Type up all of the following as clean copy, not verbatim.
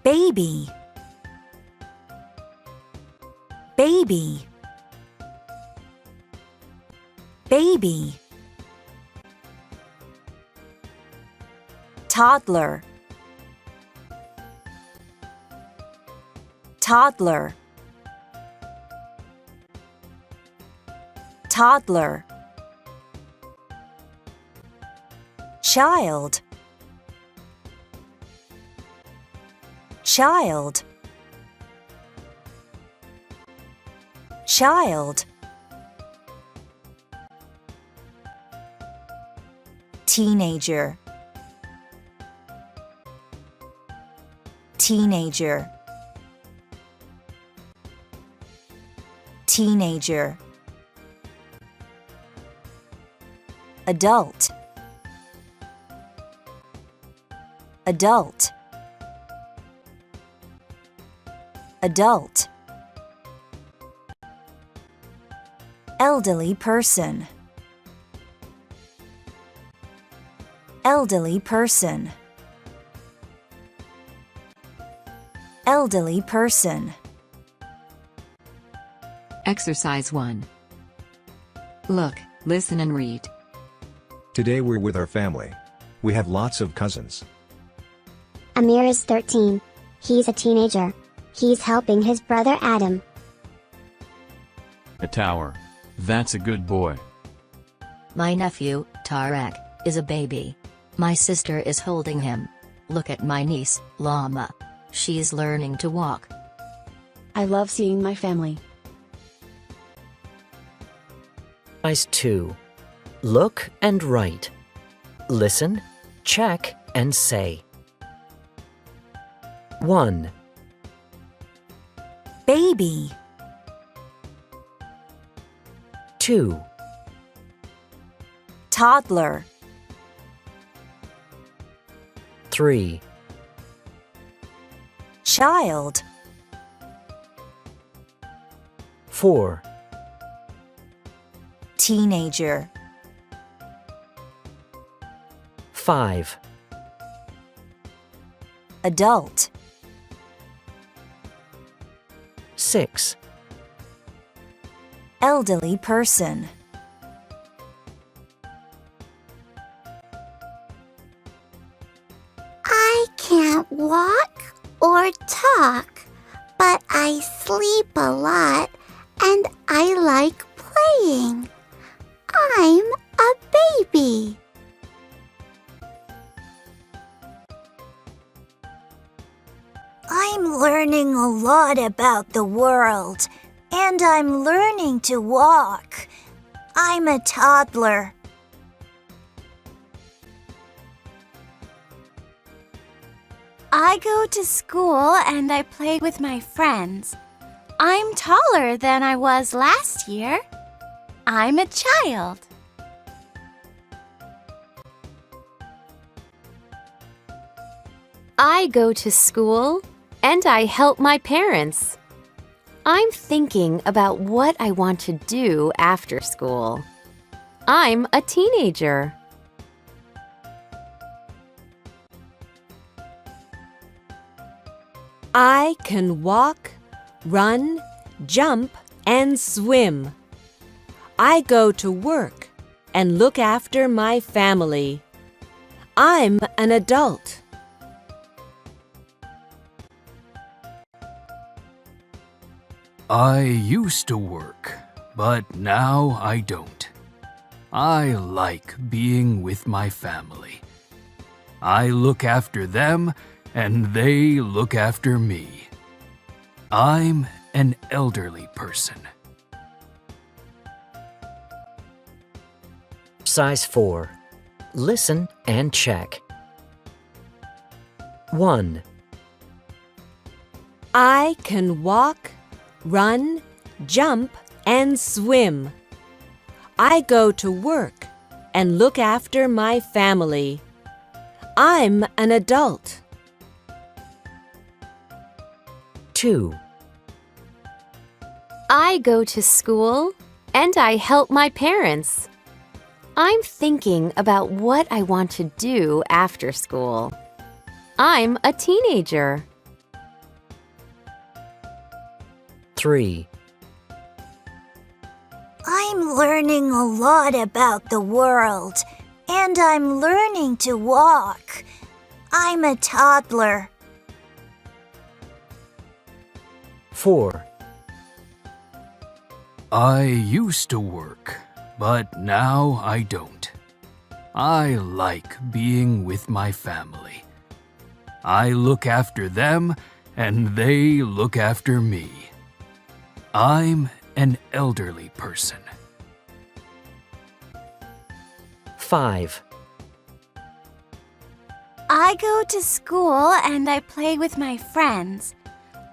baby, baby, baby. Toddler, toddler, toddler. Child, child, child. Teenager, teenager, teenager. Adult, adult, adult. Elderly person, elderly person, elderly person. Exercise 1. Look, listen and read. Today we're with our family. We have lots of cousins. Amir is 13. He's a teenager. He's helping his brother Adam. A tower. That's a good boy. My nephew, Tarek, is a baby. My sister is holding him. Look at my niece, Lama. She's learning to walk. I love seeing my family. Exercise 2. Look and write. Listen, check, and say. 1, Baby, 2, toddler, 3, child, 4, teenager, 5, adult, 6, elderly person. I can't walk or talk, but I sleep a lot and I like playing. I'm a baby. I'm learning a lot about the world, and I'm learning to walk. I'm a toddler. I go to school and I play with my friends. I'm taller than I was last year. I'm a child. I go to school and I help my parents. I'm thinking about what I want to do after school. I'm a teenager. I can walk, run, jump, and swim. I go to work and look after my family. I'm an adult. I used to work, but now I don't. I like being with my family. I look after them, and they look after me. I'm an elderly person. Exercise 4. Listen and check. 1, I can walk, run, jump, and swim. I go to work and look after my family. I'm an adult. 2, I go to school and I help my parents. I'm thinking about what I want to do after school. I'm a teenager. 3, I'm learning a lot about the world, and I'm learning to walk. I'm a toddler. 4, I used to work, but now I don't. I like being with my family. I look after them, and they look after me. I'm an elderly person. 5, I go to school and I play with my friends.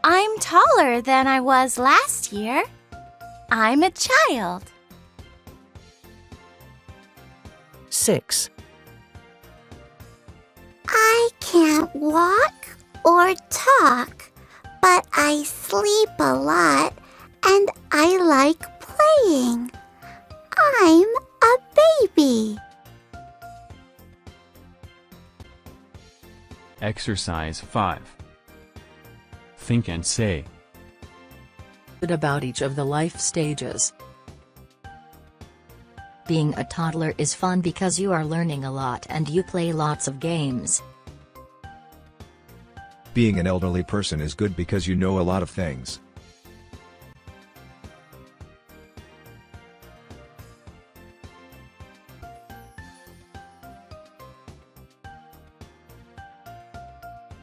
I'm taller than I was last year. I'm a child. 6, I can't walk or talk, but I sleep a lot and I like playing. I'm a baby. Exercise 5. Think and say. About each of the life stages. Being a toddler is fun because you are learning a lot and you play lots of games. Being an elderly person is good because you know a lot of things.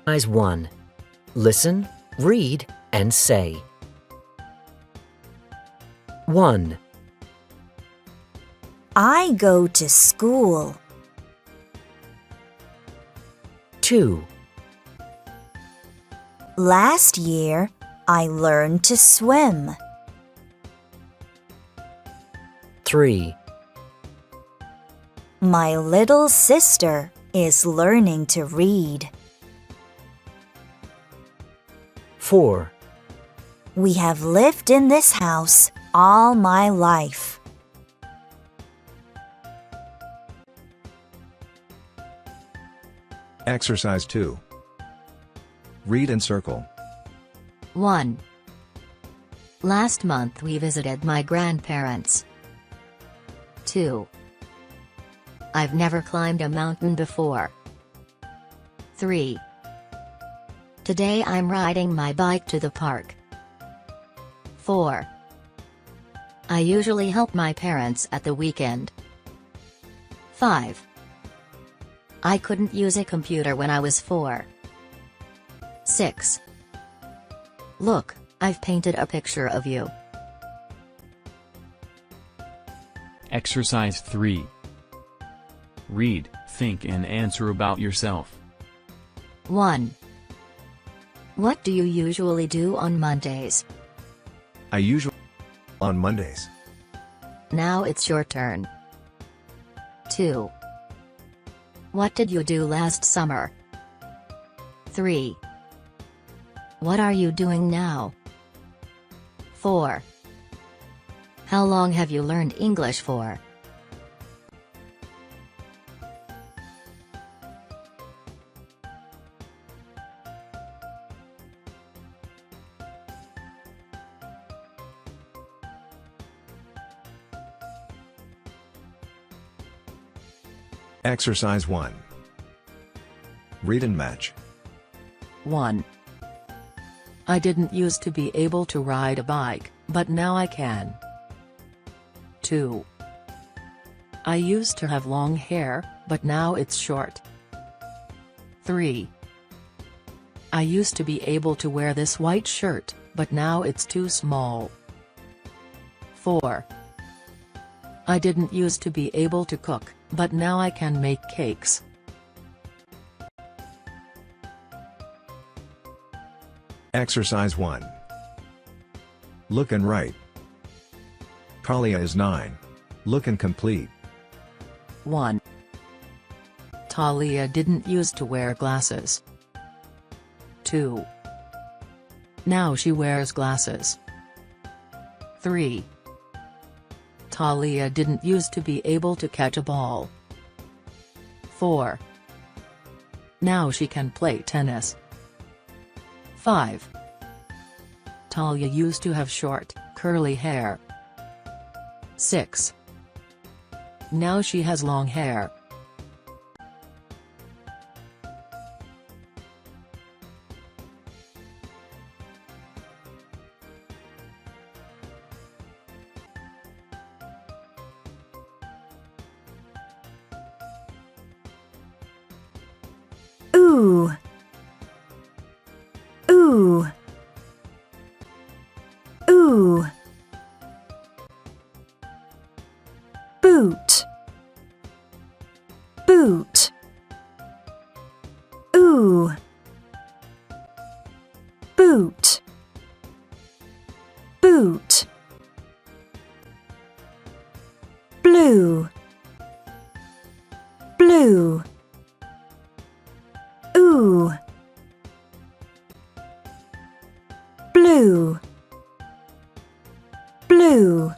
Exercise 1. Listen, read, and say. 1, I go to school. 2, Last year, I learned to swim. 3, My little sister is learning to read. 4, We have lived in this house all my life. Exercise 2. Read and circle. 1. Last month we visited my grandparents. 2. I've never climbed a mountain before. 3. Today I'm riding my bike to the park. 4. I usually help my parents at the weekend. 5. I couldn't use a computer when I was 4. 6. Look, I've painted a picture of you. Exercise 3. Read, think and answer about yourself. 1. What do you usually do on Mondays? I usually on Mondays. Now it's your turn. 2. What did you do last summer? 3. What are you doing now? 4. How long have you learned English for? Exercise 1. Read and match. 1. I didn't used to be able to ride a bike, but now I can. 2. I used to have long hair, but now it's short. 3. I used to be able to wear this white shirt, but now it's too small. 4. I didn't used to be able to cook, but now I can make cakes. Exercise 1. Look and write. Kalia is 9. Look and complete. 1. Talia didn't used to wear glasses. 2. Now she wears glasses. 3. Talia didn't used to be able to catch a ball. 4. Now she can play tennis. 5. Talia used to have short, curly hair. 6. Now she has long hair. Ooh. Ooh. Ooh. Boot. Boot. Ooh. Boot. Boot. Blue. Blue. Ooh. Blue. Blue.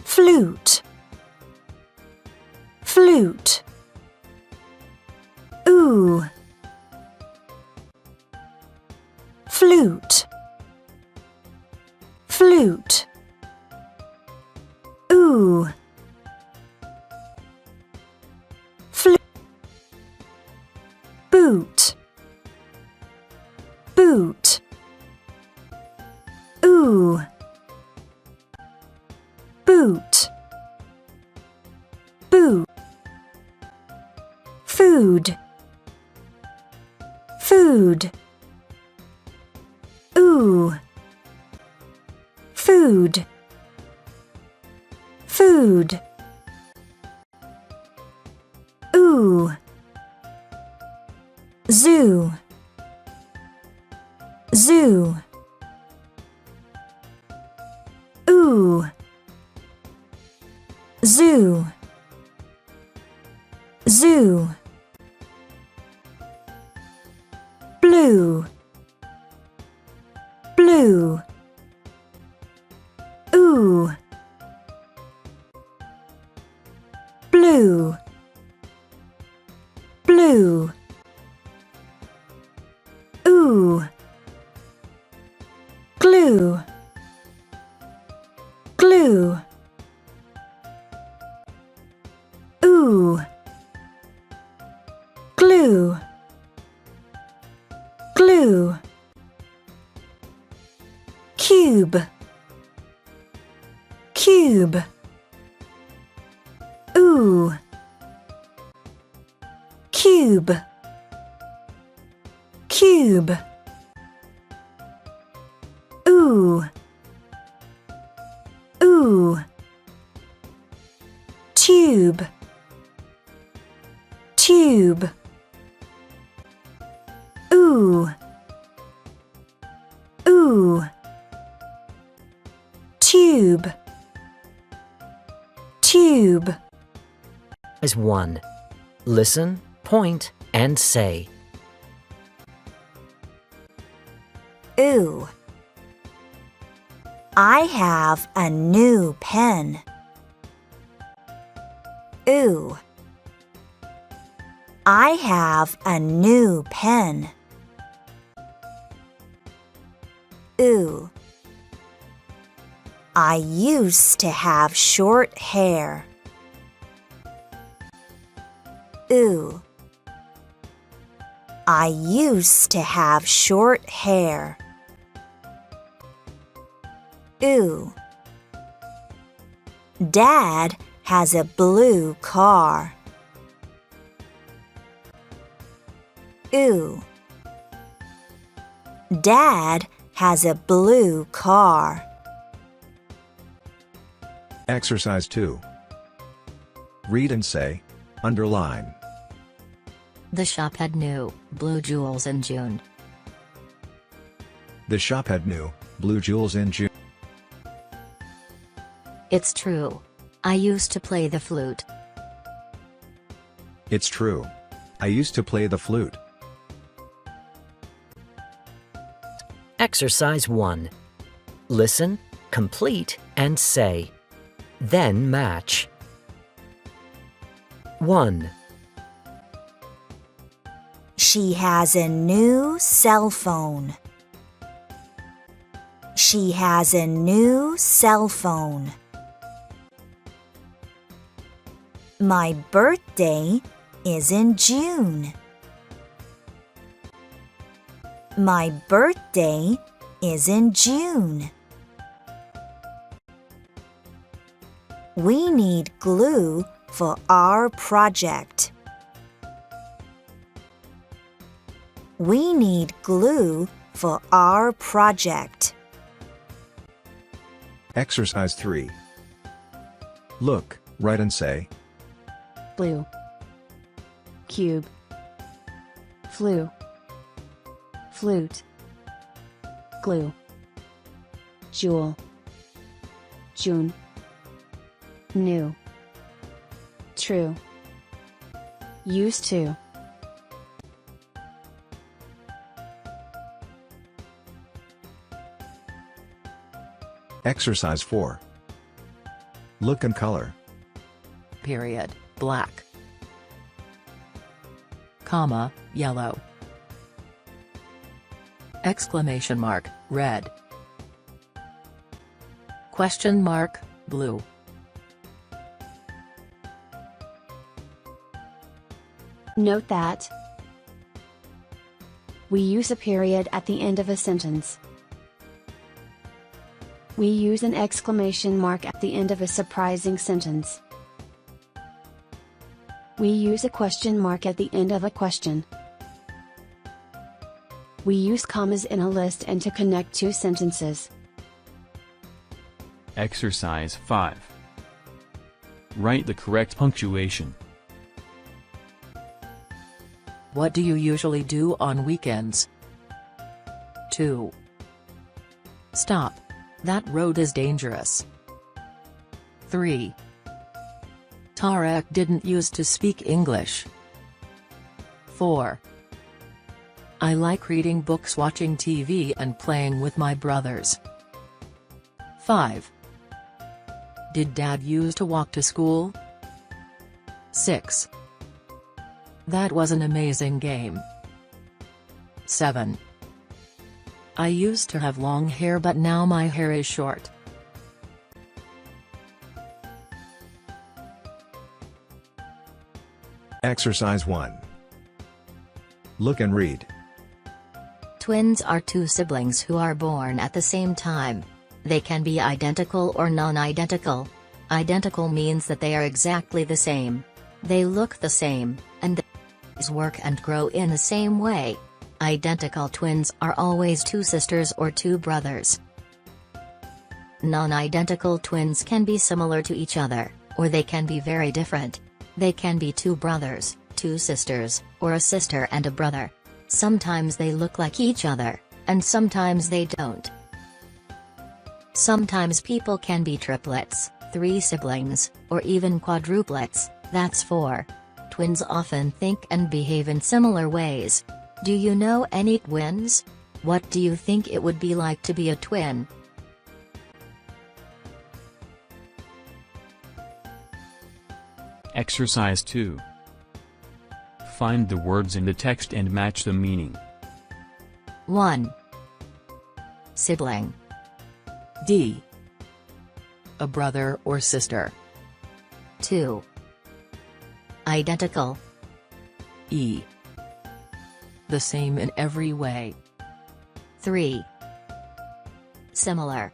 Flute. Flute. Ooh. Flute. Flute. Ooh. Boot. Boot. Ooh. Boot. Boot. Food. Food. Ooh. Food. Food. Ooh. Zoo. Zoo. Ooh. Zoo. Zoo. Blue. Blue. Ooh. Blue. Blue. Ooh. Glue. Glue. Ooh. Glue. Glue. Cube. Cube. Ooh. Cube. Cube. Ooh. Ooh. Tube. Tube. Ooh. Ooh. Tube. Tube. Is 1. Listen, point, and say. Ooh. I have a new pen. Ooh. I have a new pen. Ooh. I used to have short hair. Ooh. I used to have short hair. Ooh. Dad has a blue car. Ooh. Dad has a blue car. Exercise 2. Read and say, underline. The shop had new, blue jewels in June. The shop had new, blue jewels in June. It's true. I used to play the flute. It's true. I used to play the flute. Exercise 1. Listen, complete, and say. Then match. 1. She has a new cell phone. She has a new cell phone. My birthday is in June. My birthday is in June. We need glue for our project. We need glue for our project. Exercise 3. Look, write and say, blue, cube, flu, flute, glue, jewel, June, new, true, used to. Exercise 4. Look and color. Period, black. Comma, yellow. Exclamation mark, red. Question mark, blue. Note that we use a period at the end of a sentence. We use an exclamation mark at the end of a surprising sentence. We use a question mark at the end of a question. We use commas in a list and to connect two sentences. Exercise 5. Write the correct punctuation. What do you usually do on weekends? 2. Stop. That road is dangerous. 3. Tarek didn't used to speak English. 4. I like reading books, watching TV and playing with my brothers. 5. Did Dad used to walk to school? 6. That was an amazing game. 7. I used to have long hair but now my hair is short. Exercise 1. Look and read. Twins are two siblings who are born at the same time. They can be identical or non-identical. Identical means that they are exactly the same. They look the same, and they work and grow in the same way. Identical twins are always two sisters or two brothers. Non-identical twins can be similar to each other, or they can be very different. They can be two brothers, two sisters, or a sister and a brother. Sometimes they look like each other, and sometimes they don't. Sometimes people can be triplets, 3 siblings, or even quadruplets, that's 4. Twins often think and behave in similar ways. Do you know any twins? What do you think it would be like to be a twin? Exercise 2. Find the words in the text and match the meaning. 1. Sibling. D. A brother or sister. 2. Identical. E. The same in every way. 3. Similar.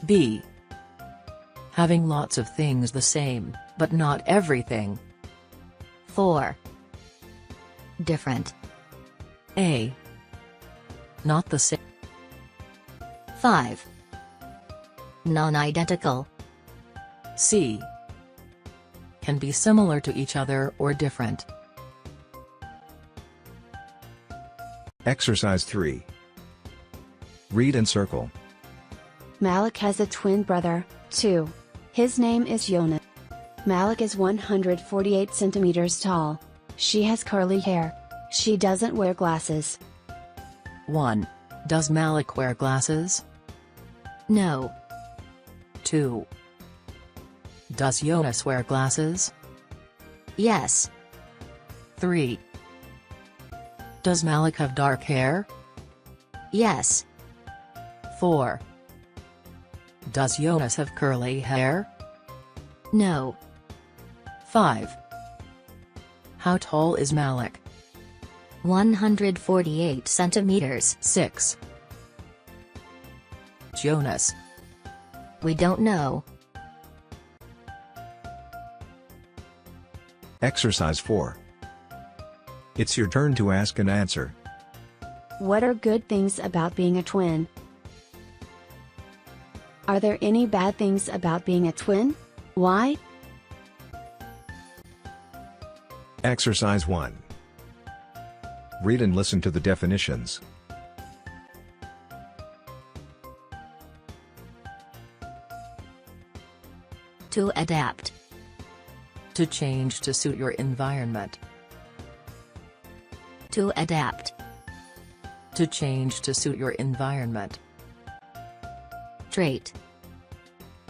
B. Having lots of things the same, but not everything. 4. Different. A. Not the same. 5. Non-identical. C. Can be similar to each other or different. Exercise 3. Read and circle. Malik has a twin brother, too. His name is Yonah. Malik is 148 centimeters tall. She has curly hair. She doesn't wear glasses. 1. Does Malik wear glasses? No. 2. Does Jonas wear glasses? Yes. 3. Does Malik have dark hair? Yes. 4. Does Jonas have curly hair? No. 5. How tall is Malik? 148 centimeters. 6. Jonas. We don't know. Exercise 4. It's your turn to ask and answer. What are good things about being a twin? Are there any bad things about being a twin? Why? Exercise 1. Read and listen to the definitions. To adapt. To change to suit your environment. To adapt. To change to suit your environment. Trait.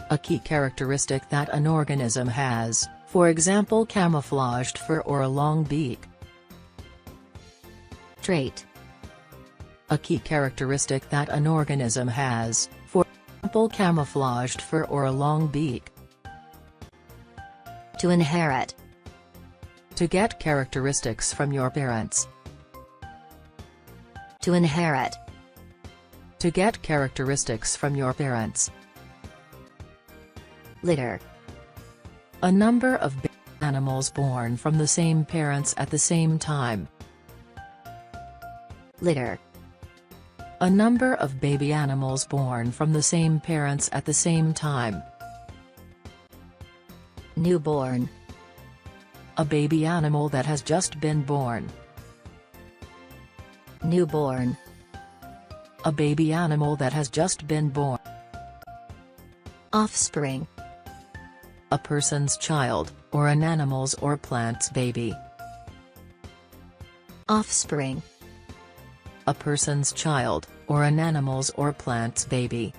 A key characteristic that an organism has, for example camouflaged fur or a long beak. Trait. A key characteristic that an organism has, for example camouflaged fur or a long beak. To inherit. To get characteristics from your parents. To inherit. To get characteristics from your parents. Litter. A number of animals born from the same parents at the same time. Litter. A number of baby animals born from the same parents at the same time. Newborn. A baby animal that has just been born. Newborn. A baby animal that has just been born. Offspring. A person's child, or an animal's or plant's baby. Offspring. A person's child, or an animal's or plant's baby.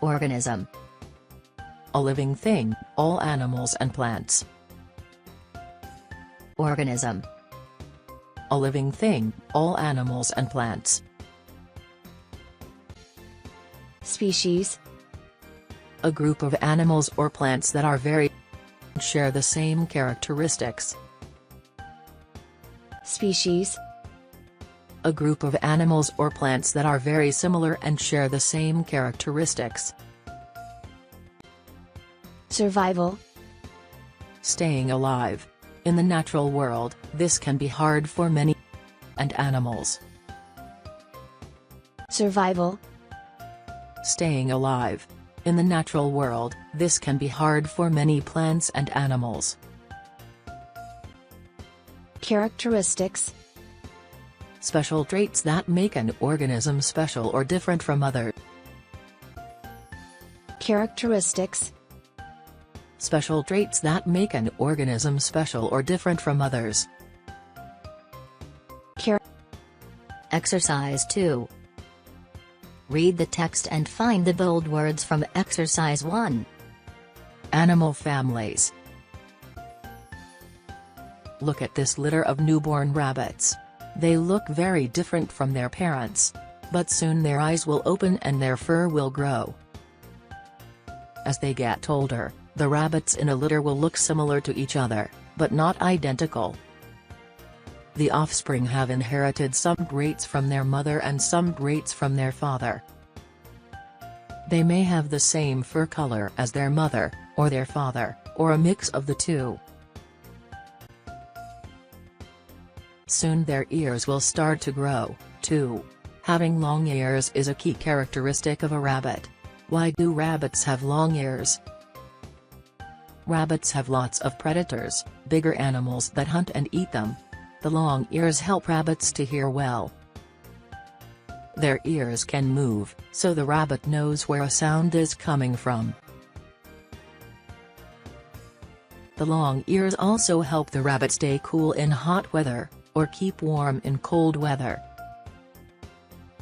Organism. A living thing, all animals and plants. Organism. A living thing, all animals and plants. Species. A group of animals or plants that are very share the same characteristics. Species. A group of animals or plants that are very similar and share the same characteristics. Survival. Staying alive. In the natural world, this can be hard for many and animals. Survival. Staying alive. In the natural world, this can be hard for many plants and animals. Characteristics. Special traits that make an organism special or different from others. Characteristics. Special traits that make an organism special or different from others. Exercise 2. Read the text and find the bold words from Exercise 1. Animal families. Look at this litter of newborn rabbits. They look very different from their parents. But soon their eyes will open and their fur will grow. As they get older, the rabbits in a litter will look similar to each other, but not identical. The offspring have inherited some traits from their mother and some traits from their father. They may have the same fur color as their mother, or their father, or a mix of the two. Soon their ears will start to grow, too. Having long ears is a key characteristic of a rabbit. Why do rabbits have long ears? Rabbits have lots of predators, bigger animals that hunt and eat them. The long ears help rabbits to hear well. Their ears can move, so the rabbit knows where a sound is coming from. The long ears also help the rabbit stay cool in hot weather, or keep warm in cold weather.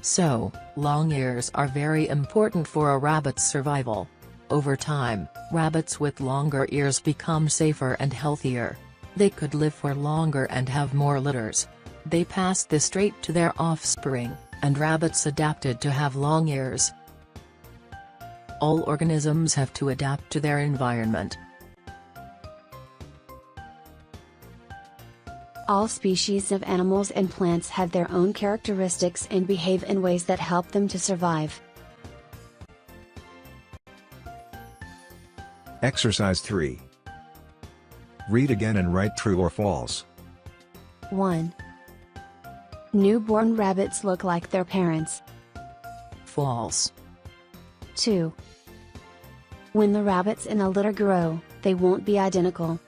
So, long ears are very important for a rabbit's survival. Over time, rabbits with longer ears become safer and healthier. They could live for longer and have more litters. They pass this trait to their offspring, and rabbits adapted to have long ears. All organisms have to adapt to their environment. All species of animals and plants have their own characteristics and behave in ways that help them to survive. Exercise 3. Read again and write true or false. 1. Newborn rabbits look like their parents. False. 2. When the rabbits in a litter grow, they won't be identical.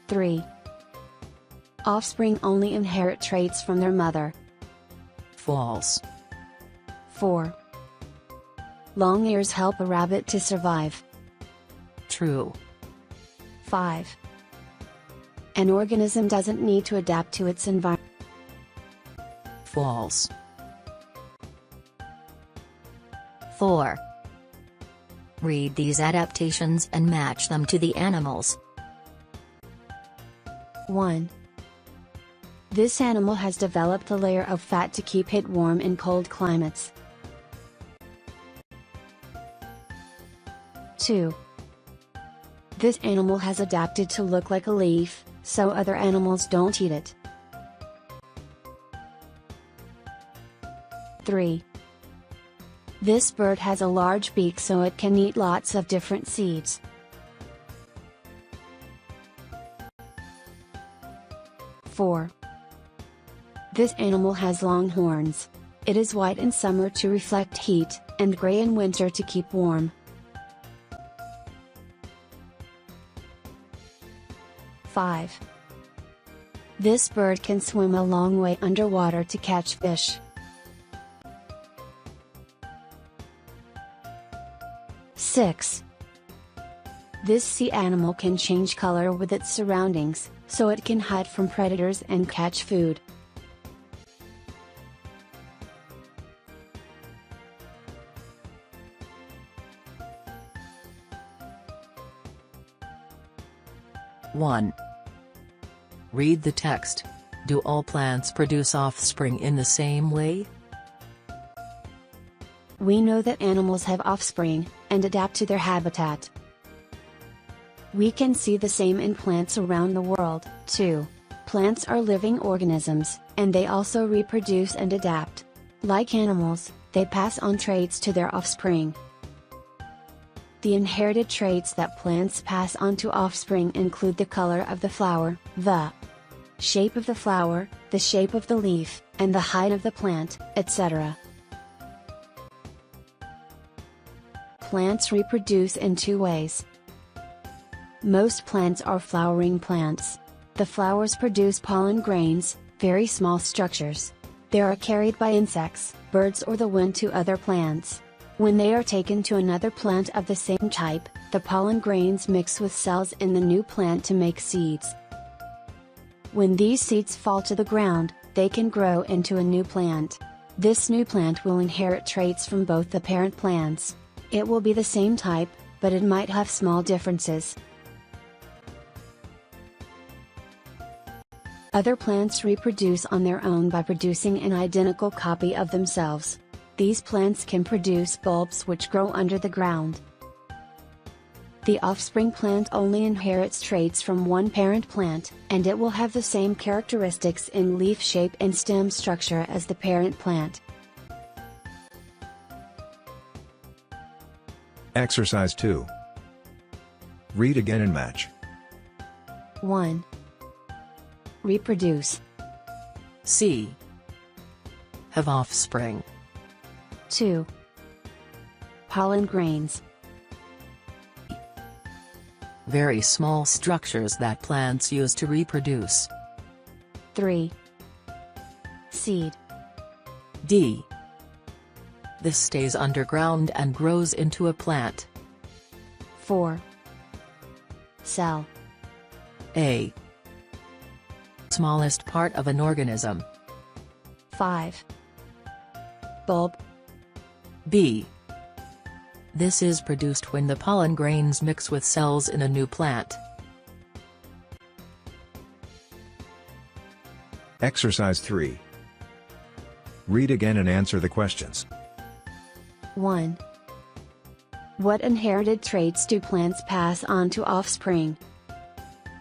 3. Offspring only inherit traits from their mother. False. 4. Long ears help a rabbit to survive. True. 5. An organism doesn't need to adapt to its environment. False. 4. Read these adaptations and match them to the animals. 1. This animal has developed a layer of fat to keep it warm in cold climates. 2. This animal has adapted to look like a leaf, so other animals don't eat it. 3. This bird has a large beak so it can eat lots of different seeds. 4. This animal has long horns. It is white in summer to reflect heat, and gray in winter to keep warm. 5. This bird can swim a long way underwater to catch fish. 6. This sea animal can change color with its surroundings, so it can hide from predators and catch food. 1. Read the text. Do all plants produce offspring in the same way? We know that animals have offspring, and adapt to their habitat. We can see the same in plants around the world, too. Plants are living organisms, and they also reproduce and adapt. Like animals, they pass on traits to their offspring. The inherited traits that plants pass on to offspring include the color of the flower, the shape of the flower, the shape of the leaf, and the height of the plant, etc. Plants reproduce in two ways. Most plants are flowering plants. The flowers produce pollen grains, very small structures. They are carried by insects, birds, or the wind to other plants. When they are taken to another plant of the same type, the pollen grains mix with cells in the new plant to make seeds. When these seeds fall to the ground, they can grow into a new plant. This new plant will inherit traits from both the parent plants. It will be the same type, but it might have small differences. Other plants reproduce on their own by producing an identical copy of themselves. These plants can produce bulbs which grow under the ground. The offspring plant only inherits traits from one parent plant, and it will have the same characteristics in leaf shape and stem structure as the parent plant. Exercise 2. Read again and match. 1. Reproduce. C. Have offspring. 2. Pollen grains. Very small structures that plants use to reproduce. 3. Seed. D. This stays underground and grows into a plant. 4. Cell. A. Smallest part of an organism. 5. Bulb. B. This is produced when the pollen grains mix with cells in a new plant. Exercise 3. Read again and answer the questions. 1. What inherited traits do plants pass on to offspring?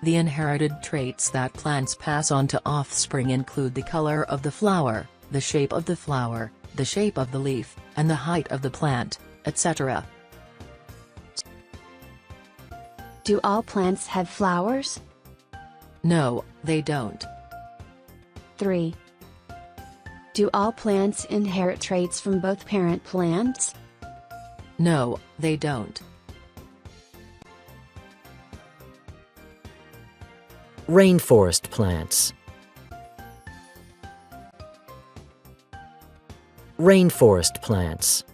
The inherited traits that plants pass on to offspring include the color of the flower, the shape of the flower, the shape of the leaf, and the height of the plant, etc. Do all plants have flowers? No, they don't. 3. Do all plants inherit traits from both parent plants? No, they don't. Rainforest plants. Rainforest plants.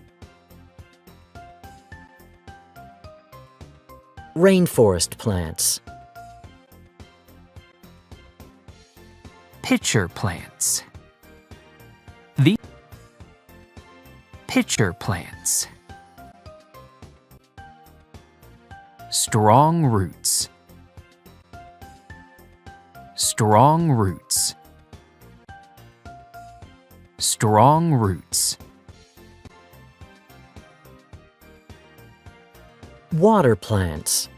Rainforest plants. Pitcher plants. The pitcher plants. Strong roots. Strong roots. Strong roots. Water plants.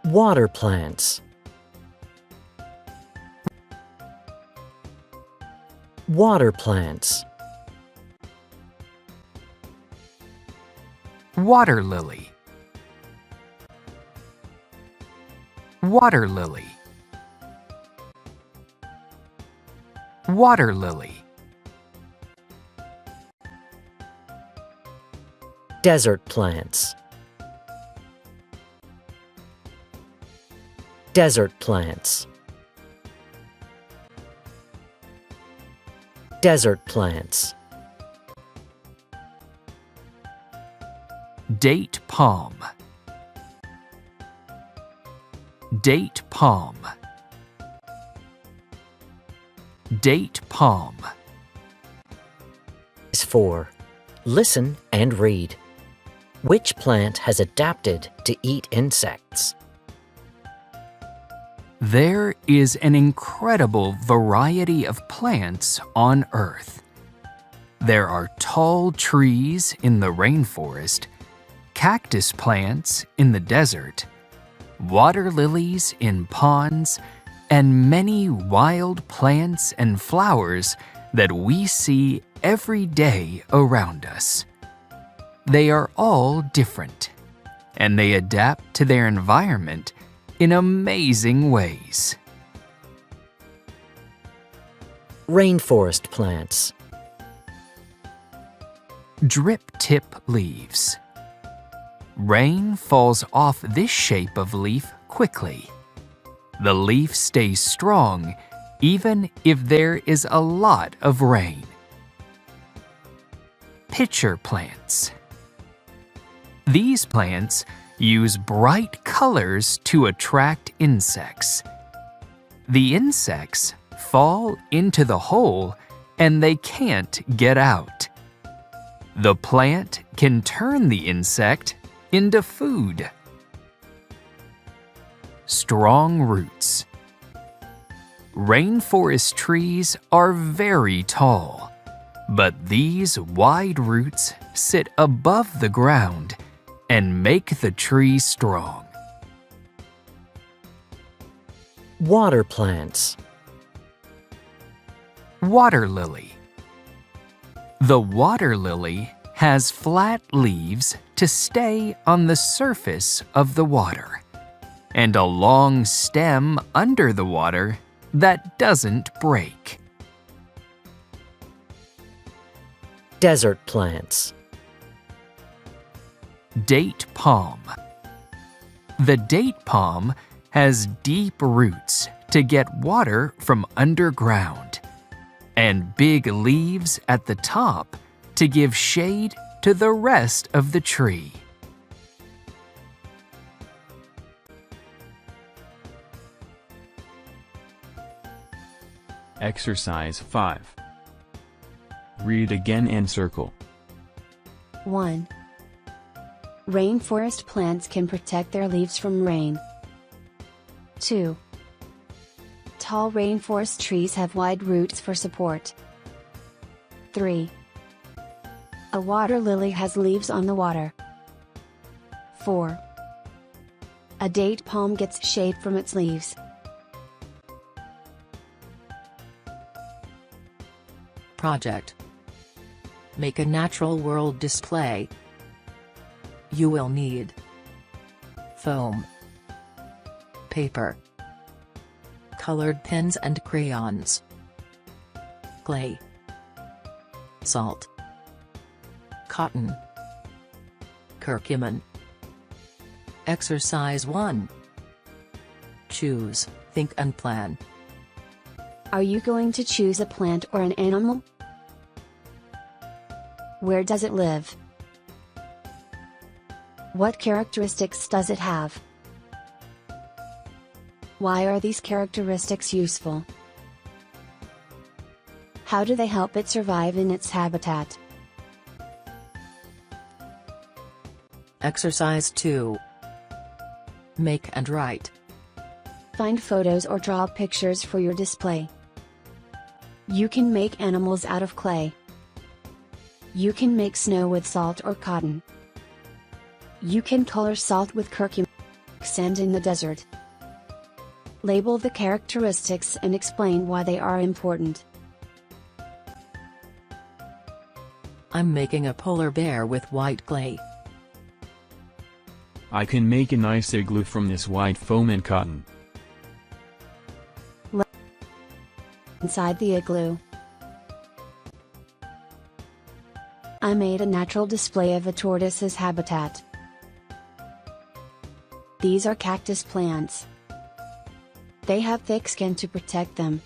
Water plants. Water plants. Water lily. Water lily. Water lily. Desert plants. Desert plants. Desert plants. Date palm. Date palm. Date palm. 4. Listen and read. Which plant has adapted to eat insects? There is an incredible variety of plants on Earth. There are tall trees in the rainforest, cactus plants in the desert, water lilies in ponds, and many wild plants and flowers that we see every day around us. They are all different, and they adapt to their environment in amazing ways. Rainforest plants. Drip-tip leaves. Rain falls off this shape of leaf quickly. The leaf stays strong even if there is a lot of rain. Pitcher plants. These plants use bright colors to attract insects. The insects fall into the hole and they can't get out. The plant can turn the insect into food. Strong roots. Rainforest trees are very tall, but these wide roots sit above the ground and make the tree strong. Water plants. Water lily. The water lily has flat leaves to stay on the surface of the water, and a long stem under the water that doesn't break. Desert plants. Date palm. The date palm has deep roots to get water from underground, and big leaves at the top to give shade to the rest of the tree. Exercise 5. Read again and circle. 1. Rainforest plants can protect their leaves from rain. 2. Tall rainforest trees have wide roots for support. 3. A water lily has leaves on the water. 4. A date palm gets shade from its leaves. Project. Make a natural world display. You will need foam, paper, colored pens and crayons, clay, salt, cotton, curcumin. Exercise 1. Choose, think and plan. Are you going to choose a plant or an animal? Where does it live? What characteristics does it have? Why are these characteristics useful? How do they help it survive in its habitat? Exercise 2. Make and write. Find photos or draw pictures for your display. You can make animals out of clay. You can make snow with salt or cotton. You can color salt with curcumin, sand in the desert. Label the characteristics and explain why they are important. I'm making a polar bear with white clay. I can make a nice igloo from this white foam and cotton. Inside the igloo, I made a natural display of a tortoise's habitat. These are cactus plants. They have thick skin to protect them.